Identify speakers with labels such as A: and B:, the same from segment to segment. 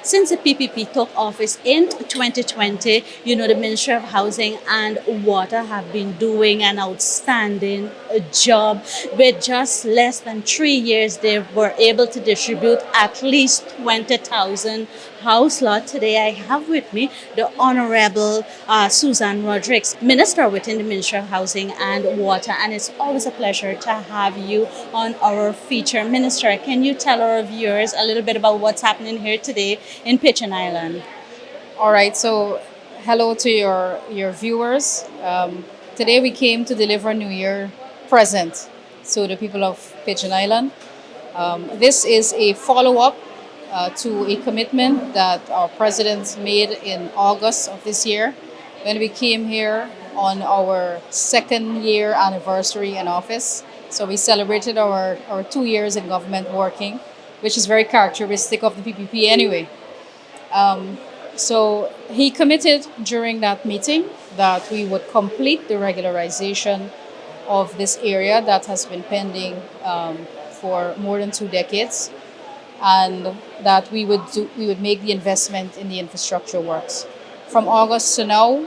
A: since the PPP took office in 2020, the Ministry of Housing and Water have been doing an outstanding job. With just less than 3 years, they were able to distribute at least 20,000 house lots. Today, I have with me the Honorable Susan Rodrigues, Minister within the Ministry of Housing and Water, and it's always a pleasure to have you on our feature. Minister, can you tell our viewers a little bit about what's happening here today in Pigeon Island?
B: All right, so hello to your viewers. Today we came to deliver a New Year present to the people of Pigeon Island. This is a follow-up to a commitment that our president made in August of this year when we came here on our second year anniversary in office. So we celebrated our 2 years in government working, which is very characteristic of the PPP anyway. So he committed during that meeting that we would complete the regularization of this area that has been pending for more than 2 decades, and that we would make the investment in the infrastructure works. From August to now,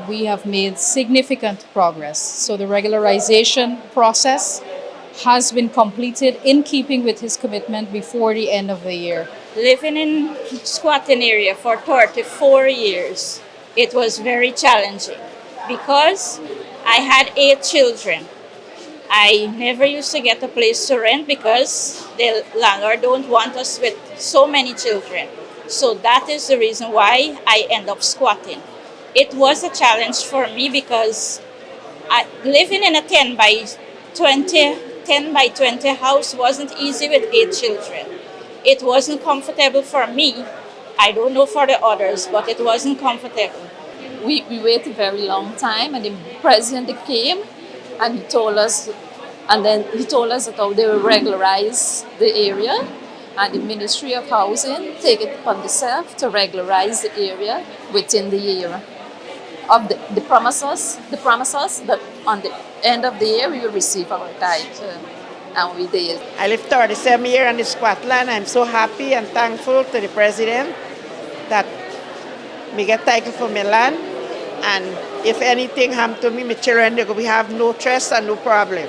B: we have made significant progress. So the regularization process has been completed in keeping with his commitment before the end of the year.
C: Living in squatting area for 34 years, it was very challenging because I had 8 children. I never used to get a place to rent because the landlord don't want us with so many children. So that is the reason why I end up squatting. It was a challenge for me because living in a 10 by 20 house wasn't easy with 8 children. It wasn't comfortable for me. I don't know for the others, but it wasn't comfortable.
D: We waited a very long time, and the president came and he told us that how they will regularize the area, and the Ministry of Housing take it upon themselves to regularize the area within the year of the promises that on the end of the year we will receive our title, and we did.
E: I live 37 years in Scotland. I'm so happy and thankful to the president that me get title for my land, and if anything happen to me, my children, we have no stress and no problem.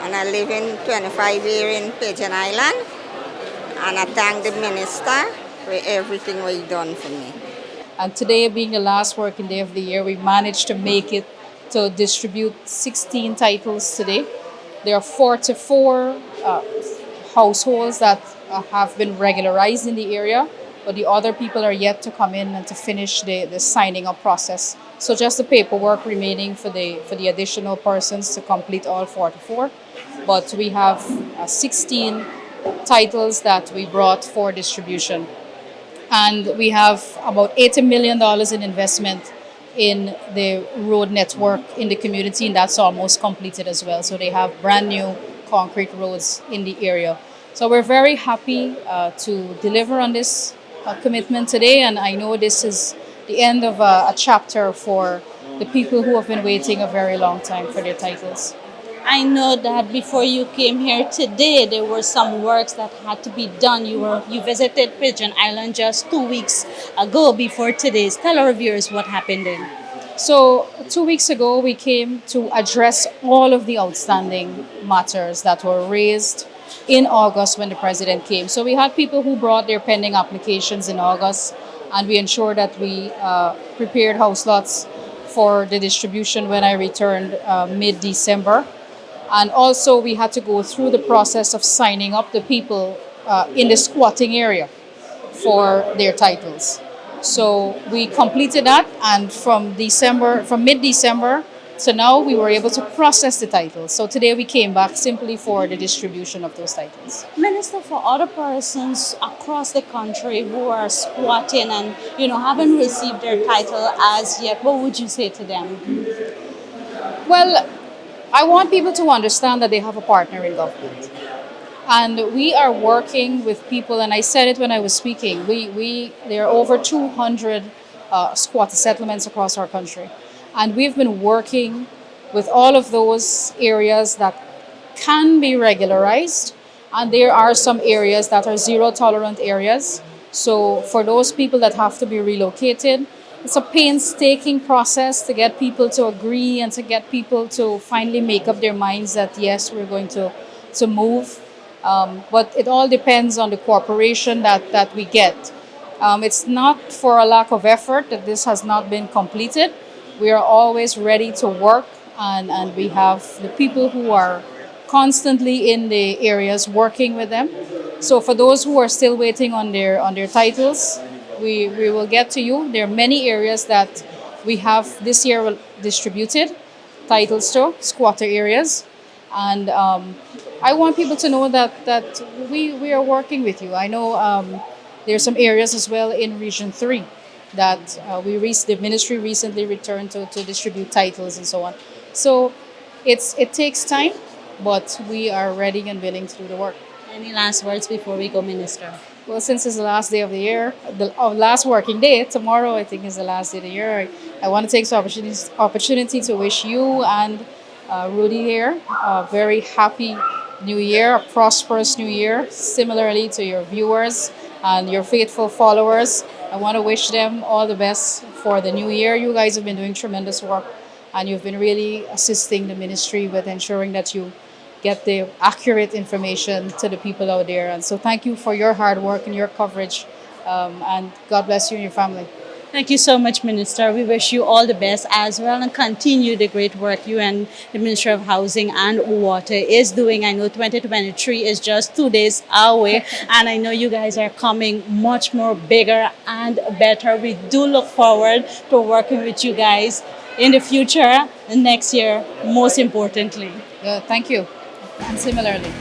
F: And I live in 25 years in Pigeon Island, and I thank the minister for everything he done for me.
B: And today, being the last working day of the year, we managed to make it to distribute 16 titles today. There are 44 households that have been regularized in the area, but the other people are yet to come in and to finish the signing up process. So just the paperwork remaining for the additional persons to complete all 44. But we have 16 titles that we brought for distribution. And we have about $80 million in investment in the road network in the community, and that's almost completed as well. So they have brand new concrete roads in the area. So we're very happy to deliver on this commitment today, and I know this is the end of a chapter for the people who have been waiting a very long time for their titles.
A: I know that before you came here today, there were some works that had to be done. You visited Pigeon Island just 2 weeks ago before today's. Tell our viewers what happened then.
B: So 2 weeks ago, we came to address all of the outstanding matters that were raised in August when the president came. So we had people who brought their pending applications in August, and we ensured that we prepared house lots for the distribution when I returned mid-December. And also we had to go through the process of signing up the people in the squatting area for their titles. So we completed that, and from mid-December to now, we were able to process the titles. So today we came back simply for the distribution of those titles.
A: Minister, for other persons across the country who are squatting and haven't received their title as yet, what would you say to them?
B: Well, I want people to understand that they have a partner in government. And we are working with people, and I said it when I was speaking, there are over 200 squatter settlements across our country. And we've been working with all of those areas that can be regularized. And there are some areas that are zero tolerant areas. So for those people that have to be relocated, it's a painstaking process to get people to agree and to get people to finally make up their minds that yes, we're going to move. But it all depends on the cooperation that we get. It's not for a lack of effort that this has not been completed. We are always ready to work, and we have the people who are constantly in the areas working with them. So for those who are still waiting on their titles, we will get to you. There are many areas that we have this year distributed titles to, squatter areas. And I want people to know that we are working with you. I know there's some areas as well in Region 3 that the ministry recently returned to distribute titles and so on. So it takes time, but we are ready and willing to do the work.
A: Any last words before we go, Minister?
B: Well, since it's the last day of the year, the last working day, tomorrow I think is the last day of the year, I want to take this opportunity to wish you and Rudy here a very happy new year, a prosperous new year. Similarly to your viewers and your faithful followers, I want to wish them all the best for the new year. You guys have been doing tremendous work, and you've been really assisting the ministry with ensuring that you get the accurate information to the people out there. And so thank you for your hard work and your coverage, and God bless you and your family.
A: Thank you so much, Minister. We wish you all the best as well, and continue the great work you and the Ministry of Housing and Water is doing. I know 2023 is just 2 days away, and I know you guys are coming much more bigger and better. We do look forward to working with you guys in the future and next year, most importantly.
B: Thank you. And similarly.